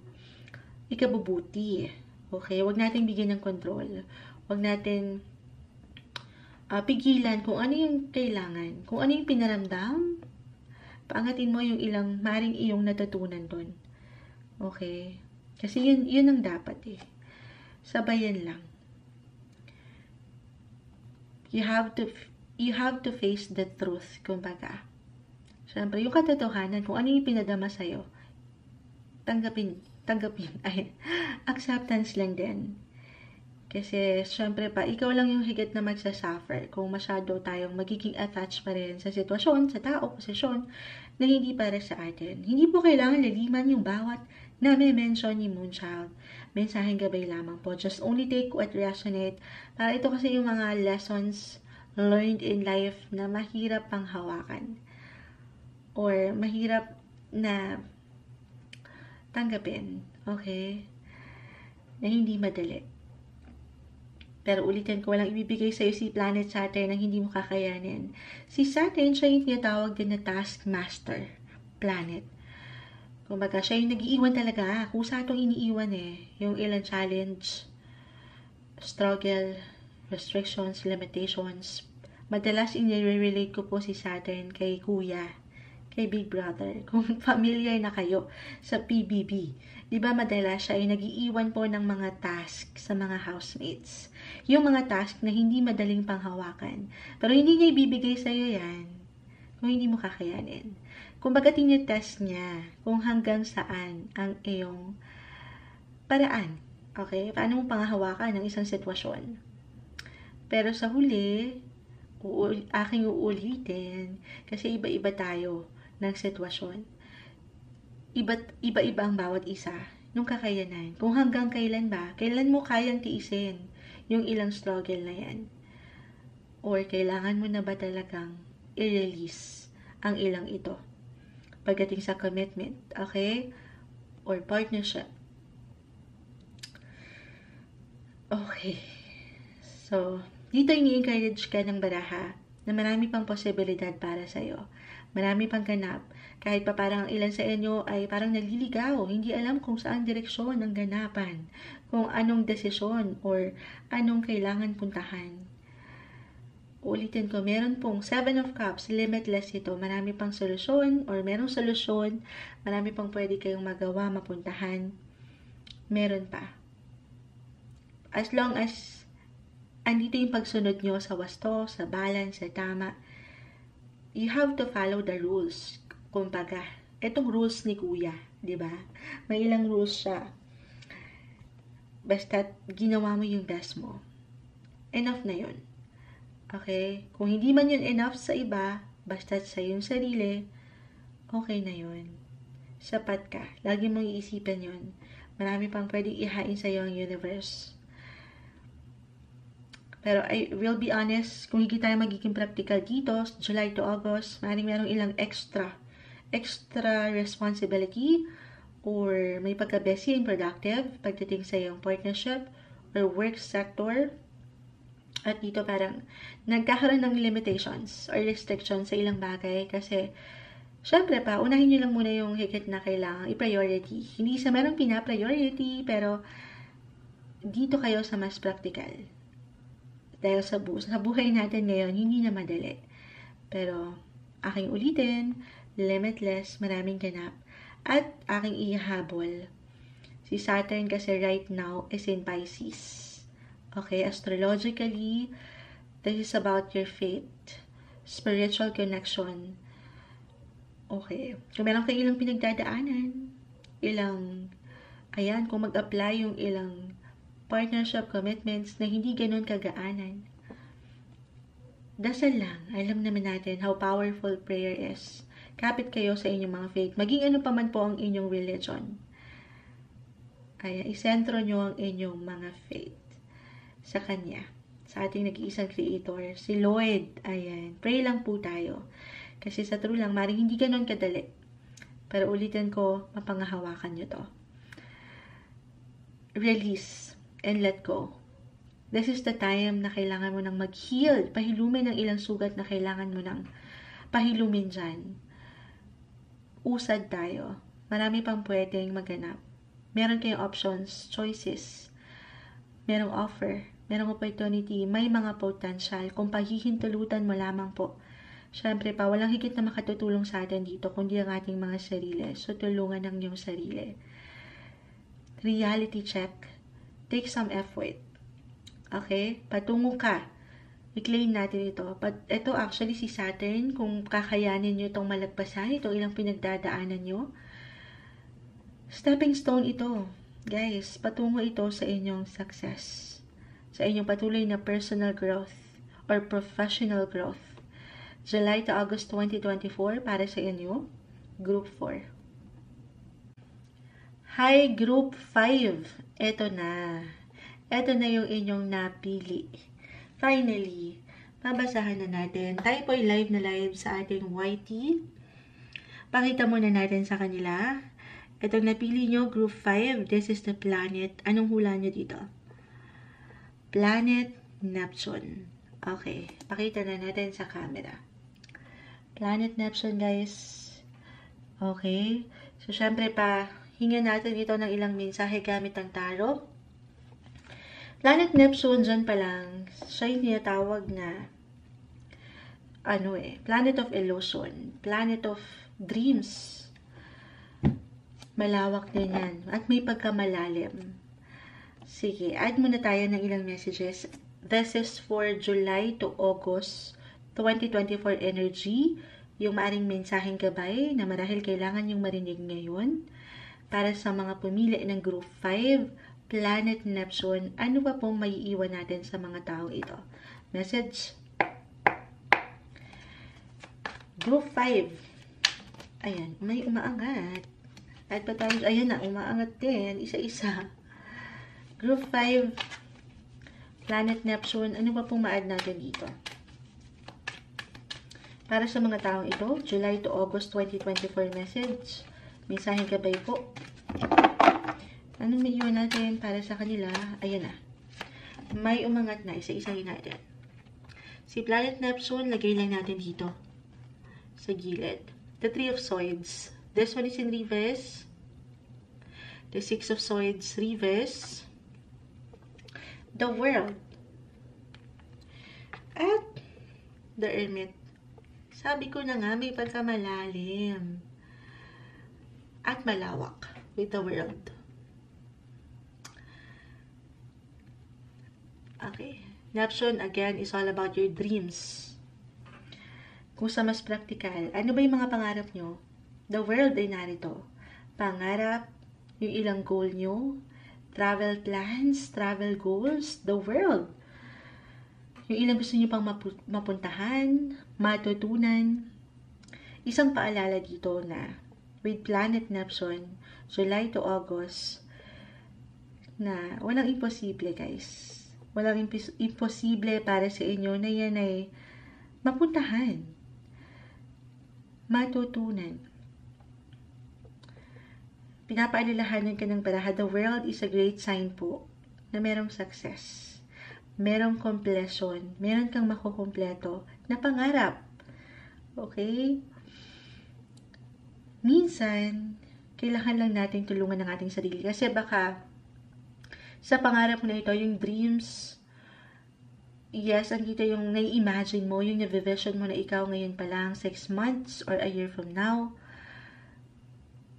ikabubuti. Okay? Huwag natin bigyan ng control. Huwag natin pigilan kung ano yung kailangan, kung ano yung pinaramdam, paangatin mo yung ilang maring iyong natutunan doon. Okay? Kasi yun ang dapat Sabayan lang. You have to face the truth, kumbaga. Siyempre, yung katotohanan, kung ano yung pinadama sa'yo, tanggapin. Ay, acceptance lang din. Kasi, syempre pa, ikaw lang yung higit na magsasuffer kung masyado tayong magiging attached pa rin sa sitwasyon, sa tao, posisyon, na hindi para sa atin. Hindi po kailangan laliman yung bawat na may mention ni Moonchild. Mensaheng gabay lamang po. Just only take what resonate. Para ito kasi yung mga lessons learned in life na mahirap pang hawakan. Or mahirap na tanggapin. Okay? Na hindi madali. Pero ulitin ko, walang ibibigay sa'yo si Planet Saturn na hindi mo kakayanin. Si Saturn, siya yung tinatawag din na taskmaster planet. Kumbaga, siya yung nag-iiwan talaga. Kusa itong iniiwan yung ilang challenge, struggle, restrictions, limitations. Madalas inire-relate ko po si Saturn kay Kuya, kay Big Brother. Kung familiar na kayo sa PBB. Diba madalas siya ay nag-iiwan po ng mga task sa mga housemates. Yung mga task na hindi madaling panghawakan. Pero hindi niya ibibigay sa'yo yan kung hindi mo kakayanin. Kumbaga tinitest niya kung hanggang saan ang iyong paraan. Okay? Paano mo panghahawakan ng isang sitwasyon. Pero sa huli, aking uulitin kasi iba-iba tayo ng sitwasyon. Iba-iba ang bawat isa nung kakayanan. Kung hanggang kailan ba, kailan mo kayang tiisin yung ilang struggle na yan? Or kailangan mo na ba talagang i-release ang ilang ito? Pagdating sa commitment, okay? Or partnership. Okay. So, dito ini-encourage ka ng baraha na marami pang posibilidad para sa'yo. Marami pang ganap. Kahit pa parang ilan sa inyo ay parang naliligaw, hindi alam kung saan direksyon ang ganapan, kung anong desisyon or anong kailangan puntahan. Ulitin ko, meron pong 7 of Cups, limitless ito. Marami pang solusyon or merong solusyon, marami pang pwede kayong magawa, mapuntahan. Meron pa. As long as andito yung pagsunod nyo sa wasto, sa balance, sa tama, you have to follow the rules. Kumbaga, etong rules ni Kuya, di ba? May ilang rules siya. Basta ginawa mo yung best mo. Enough na yun. Okay? Kung hindi man yun enough sa iba, basta sa iyong sarili, okay na yun. Sapat ka. Lagi mong iisipin yun. Marami pang pwedeng ihain sa iyo ang universe. Pero I will be honest, kung hindi tayo magiging practical dito, July to August, merong ilang extra responsibility or may pagka-busy and productive pagdating sa iyong partnership or work sector. At dito parang nagkakaroon ng limitations or restrictions sa ilang bagay kasi syempre pa, unahin nyo lang muna yung higit na kailangan i-priority. Hindi sa merong pina-priority, pero dito kayo sa mas practical. Dahil sa buhay natin ngayon, hindi na madali. Pero aking ulitin, limitless, maraming ganap. At aking ihahabol. Si Saturn kasi right now is in Pisces. Okay, astrologically, this is about your faith, spiritual connection. Okay, kung meron kayo ilang pinagdadaanan, kung mag-apply yung ilang partnership commitments na hindi ganun kagaanan, dasal lang, alam naman natin how powerful prayer is. Kapit kayo sa inyong mga faith, maging ano pa man po ang inyong religion. Ayan, isentro nyo ang inyong mga faith sa Kanya, sa ating nag-iisang Creator, si Lord. Ayan, pray lang po tayo. Kasi sa true lang, maring hindi ganun kadali. Pero ulitin ko, mapangahawakan nyo to. Release and let go. This is the time na kailangan mo nang mag-heal, pahilumin ang ilang sugat na kailangan mo nang pahilumin dyan. Usad tayo. Marami pang pwedeng maganap. Meron kayong options, choices. Merong offer. Merong opportunity, may mga potential. Kung paghihintulutan mo lamang po. Siyempre pa, walang higit na makatutulong sa atin dito, kundi ang ating mga sarili. So, tulungan ang iyong sarili. Reality check. Take some effort. Okay? Patungo ka. I-claim natin ito. Ito actually si Saturn, kung kakayanin nyo itong malagpasan, itong ilang pinagdadaanan nyo. Stepping stone ito. Guys, patungo ito sa inyong success. Sa inyong patuloy na personal growth or professional growth. July to August 2024 para sa inyo, Group 4. Hi, Group 5. Ito na. Ito na yung inyong napili. Finally, mabasahan na natin. Tayo po ay live na live sa ating YT. Pakita muna natin sa kanila. Itong napili nyo, Group 5. This is the planet. Anong hula nyo dito? Planet Neptune. Okay, pakita na natin sa camera. Planet Neptune, guys. Okay. So, syempre hinga natin ito ng ilang mensahe gamit ang tarot. Planet Neptune, dyan pa lang, siya yung tinatawag na planet of illusion, planet of dreams. Malawak din yan. At may pagkamalalim. Sige, add muna tayo ng ilang messages. This is for July to August 2024 energy. Yung maaring mensaheng gabay na marahil kailangan yung marinig ngayon. Para sa mga pumili ng Group 5, Planet Neptune, ano ba pong maiiwan natin sa mga tao ito? Message. Group 5. Ayan, may umaangat. At pa tayo, ayan na, umaangat din. Isa-isa. Group 5, Planet Neptune, ano ba pong ma-add natin dito? Para sa mga taong ito, July to August 2024 message. Mensaheng gabay po. Anong may iwan natin para sa kanila? Ayan na. May umangat na. Isa-isahin natin. Si Planet Neptune, lagay lang natin dito. Sa gilid. The Three of Swords. This one is in reverse. The Six of Swords, reverse. The World. At the Hermit. Sabi ko na nga, may pagkamalalim. At malawak with the World. Okay. Neptune, again, is all about your dreams. Kung sa mas practical, ano ba yung mga pangarap nyo? The World ay narito. Pangarap, yung ilang goal nyo, travel plans, travel goals, the world. Yung ilang gusto nyo pang mapuntahan, matutunan. Isang paalala dito na with Planet Neptune, July to August, na walang imposible, guys. Walang imposible para sa inyo na yan ay mapuntahan, matutunan. Pinapaalalahanan ka ng paraha, the world is a great sign po na merong success, merong completion, meron kang makukumpleto na pangarap. Okay? Minsan, kailangan lang natin tulungan ng ating sarili kasi baka sa pangarap mo na ito, yung dreams, yes, andito yung nai-imagine mo, yung na-vision mo na ikaw ngayon pa lang, 6 months or a year from now.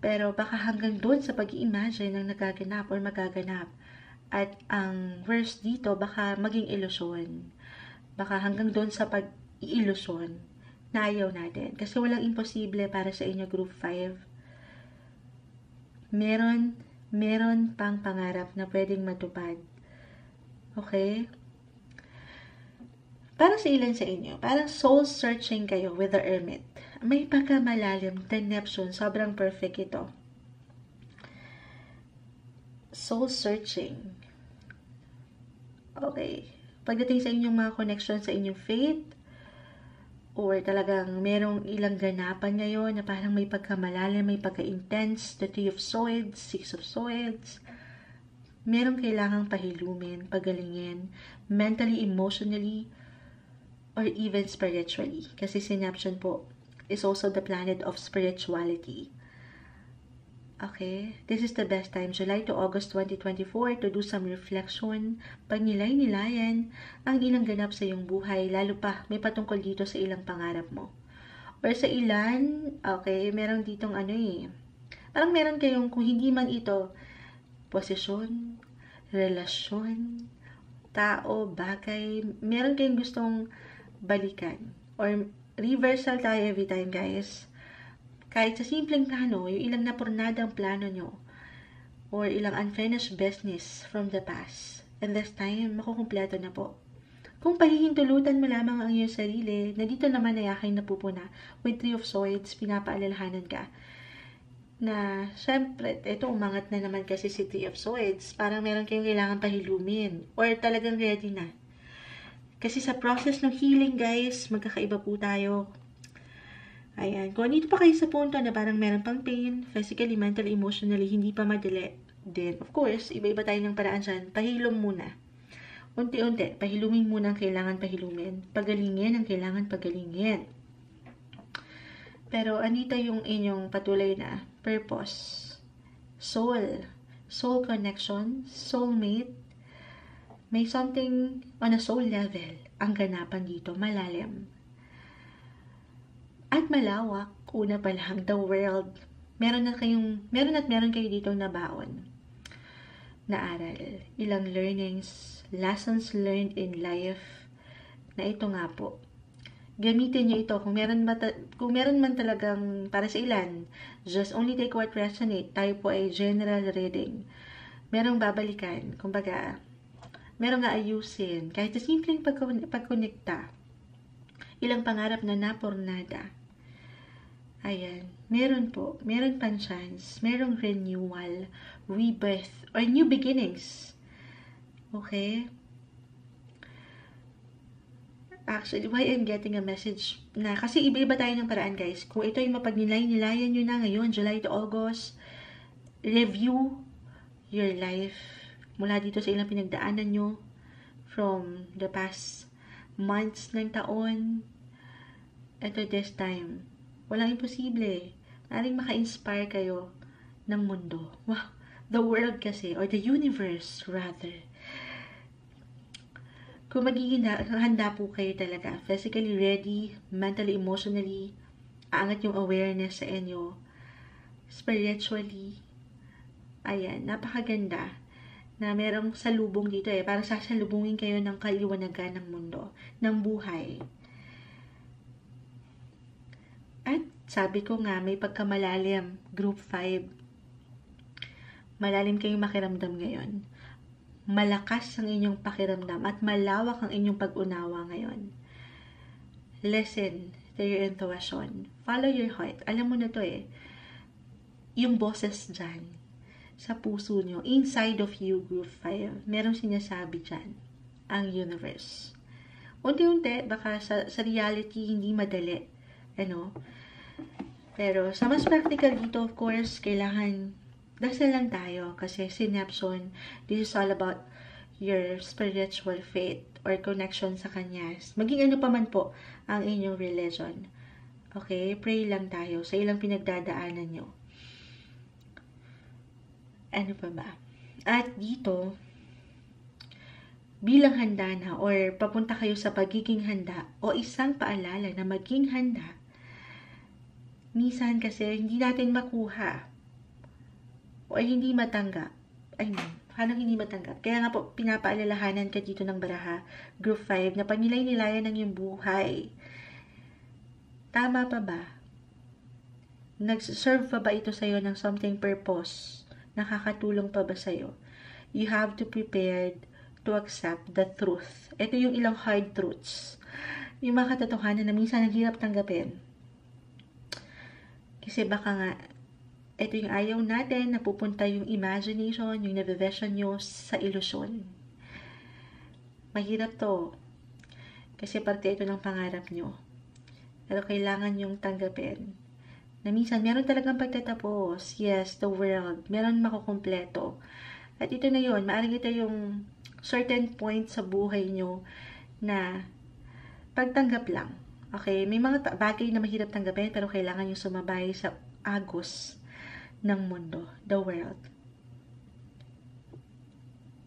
Pero baka hanggang doon sa pag-i-imagine ng nagaganap or magaganap. At ang worst dito, baka maging ilusyon. Baka hanggang doon sa pag-i-ilusyon na ayaw natin. Kasi walang imposible para sa inyo, Group 5. Meron pang pangarap na pwedeng matupad. Okay? Para sa ilan sa inyo, parang soul searching kayo with the Hermit. May pagkamalalim, the Neptune, sobrang perfect ito. Soul searching. Okay. Pagdating sa inyong mga connection sa inyong faith, or talagang merong ilang ganapan ngayon na parang may pagkamalalim, may pagka-intense, the Three of Swords, Six of Swords, merong kailangang pahilumin, pagalingin, mentally, emotionally, or even spiritually. Kasi si Neptune po is also the planet of spirituality. Okay? This is the best time, July to August 2024, to do some reflection, pagnilay-nilayan ang ilang ganap sa iyong buhay, lalo pa may patungkol dito sa ilang pangarap mo. Or sa ilan, okay, meron ditong parang meron kayong, kung hindi man ito, posisyon, relasyon, tao, bagay, meron kayong gustong balikan. Or reversal tayo every time, guys. Kahit sa simpleng plano, yung ilang napurnadang plano nyo, or ilang unfinished business from the past, and this time, makukumpleto na po. Kung pahihintulutan mo lamang ang iyong sarili, na dito naman ay aking napupuna, with Three of Swords, pinapaalalahanan ka, na, syempre, ito umangat na naman kasi si Three of Swords, parang meron kayong kailangan pahilumin, or talagang ready na. Kasi sa process ng healing, guys, magkakaiba po tayo. Ayan. Kung dito pa kayo sa punto na parang meron pang pain, physically, mentally, emotionally, hindi pa madali, then, of course, iba-iba tayo ng paraan dyan. Pahilom muna. Unti-unti, pahilumin muna ang kailangan pahilumin. Pagalingin ang kailangan pagalingin. Pero anito yung inyong patuloy na purpose? Soul connection, soulmate. May something on a soul level ang ganapan dito, malalim. At malawak, una pa lang, the world. Meron kayo dito na baon na aral, ilang learnings, lessons learned in life, na ito nga po. Gamitin nyo ito kung meron man talagang para sa ilan. Just only take what resonate. Tayo po ay general reading. Merong babalikan, kumbaga, merong aayusin, kahit sa simpleng pagkonekta. Ilang pangarap na napornada. Ayan, meron pang chance, merong renewal, rebirth, or new beginnings. Okay? Actually, why I'm getting a message na, kasi iba-iba tayo ng paraan, guys. Kung ito ay mapagnilay-nilayan nyo na ngayon, July to August, review your life mula dito sa ilang pinagdaanan nyo from the past months ng taon. Ito this time. Walang imposible. Maaaring maka-inspire kayo ng mundo. Wow! The world kasi, or the universe rather. Kung magiging handa po kayo talaga, physically ready, mentally, emotionally, aangat yung awareness sa inyo, spiritually, ayan, napakaganda na merong salubong dito para sasalubungin kayo ng kaliwanagan ng mundo, ng buhay. At sabi ko nga, may pagkamalalim, group 5. Malalim kayong makiramdam ngayon. Malakas ang inyong pakiramdam at malawak ang inyong pag-unawa ngayon. Listen to your intuition. Follow your heart. Alam mo na to yung boses dyan, sa puso nyo, inside of you, group 5, merong sinasabi dyan, ang universe. Unti-unti, baka sa reality, hindi madali. Pero sa mas practical dito, of course, kailangan dasal lang tayo kasi synapson, this is all about your spiritual faith or connection sa Kanya. Maging ano pa man po ang inyong religion. Okay? Pray lang tayo sa ilang pinagdadaanan nyo. Ano pa ba? At dito, bilang handa na or papunta kayo sa pagiging handa o isang paalala na maging handa, minsan kasi hindi natin makuha o hindi matanggap. Paano hindi matanggap? Kaya nga po, pinapaalalahanan ka dito ng baraha, group 5, na panilay-nilayan ng iyong buhay. Tama pa ba? Nag-serve pa ba ito sa'yo ng something purpose? Nakakatulong pa ba sa'yo? You have to prepare to accept the truth. Ito yung ilang hard truths. Yung mga katotohanan na minsan naghirap tanggapin. Kasi baka nga, ito yung ayaw natin, napupunta yung imagination, yung nabivision nyo sa ilusyon. Mahirap to. Kasi parte ito ng pangarap nyo. Pero kailangan yung tanggapin. Na minsan, meron talagang pagtatapos. Yes, the world. Meron makukumpleto. At ito na yun. Maaaring ito yung certain point sa buhay nyo na pagtanggap lang. Okay? May mga bagay na mahirap tanggapin pero kailangan yung sumabay sa agos ng mundo, the world.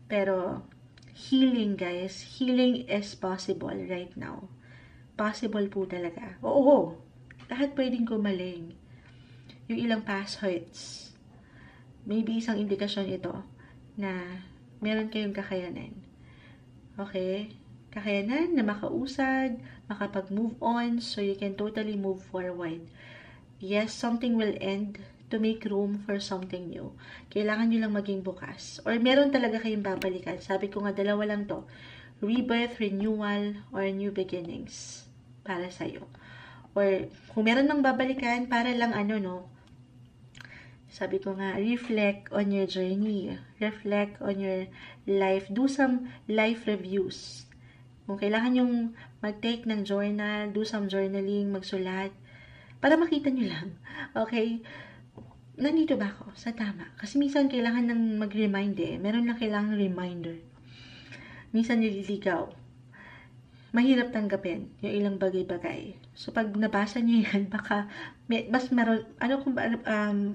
Pero, healing guys, healing is possible right now. Possible po talaga. Oo, lahat pwedeng gumaling. Yung ilang past hurts, maybe isang indikasyon ito na meron kayong kakayanan. Okay? Kakayanan na makausad, makapag-move on so you can totally move forward. Yes, something will end to make room for something new. Kailangan nyo lang maging bukas. Or meron talaga kayong babalikan. Sabi ko nga, dalawa lang to. Rebirth, renewal, or new beginnings para sa'yo. Or kung meron nang babalikan, para lang sabi ko nga, reflect on your journey. Reflect on your life. Do some life reviews. Kung kailangan yung mag-take ng journal, do some journaling, magsulat, para makita nyo lang. Okay? Nandito ba ako? Sa tama. Kasi minsan kailangan ng mag-remind Meron lang kailangan reminder. minsan nililigaw. Mahirap tanggapin yung ilang bagay-bagay. So, pag nabasa niyo yan, baka mas meron,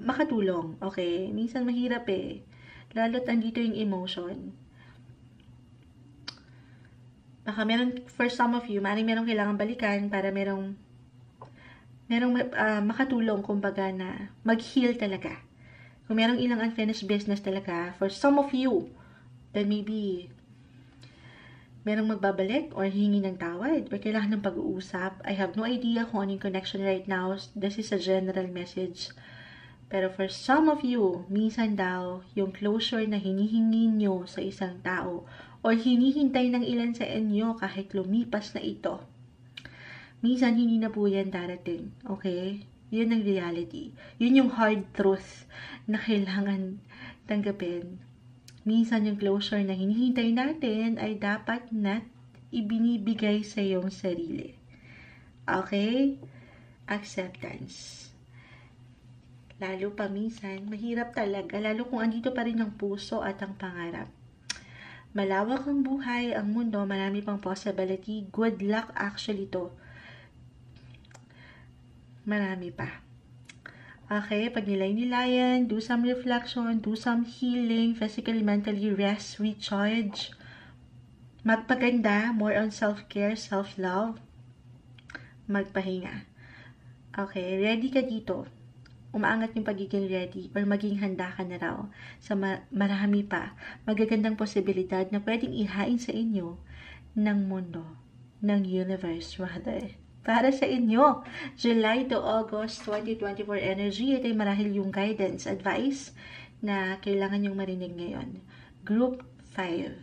makatulong. Okay? Minsan mahirap eh. Lalo't andito yung emotion. Baka meron, for some of you, maaaring merong kailangan balikan para merong makatulong, kumbaga, na mag-heal talaga. Kung merong ilang unfinished business talaga, for some of you, then maybe merong magbabalik or hingi ng tawad or kailangan ng pag-uusap. I have no idea kung ano yung connection right now. This is a general message. Pero for some of you, minsan daw, yung closure na hinihingi nyo sa isang tao or hinihintay ng ilan sa inyo kahit lumipas na ito, minsan hindi na po yan darating. Okay? Yun ang reality. Yun yung hard truth na kailangan tanggapin. Minsan yung closure na hinihintay natin ay dapat na ibinibigay sa iyong sarili. Okay? Acceptance. Lalo pa minsan, mahirap talaga, lalo kung andito pa rin ang puso at ang pangarap. Malawak ang buhay, ang mundo, marami pang possibility. Good luck actually to. Marami pa. Okay, pag nilay-nilayan, do some reflection, do some healing, physically, mentally, rest, recharge. Magpaganda, more on self-care, self-love. Magpahinga. Okay, ready ka dito. Umaangat yung pagiging ready or maging handa ka na raw sa marami pa magagandang posibilidad na pwedeng ihain sa inyo ng mundo, ng universe rather. Para sa inyo, July to August 2024 energy, ito ay marahil yung guidance, advice na kailangan yung marinig ngayon. Group 5.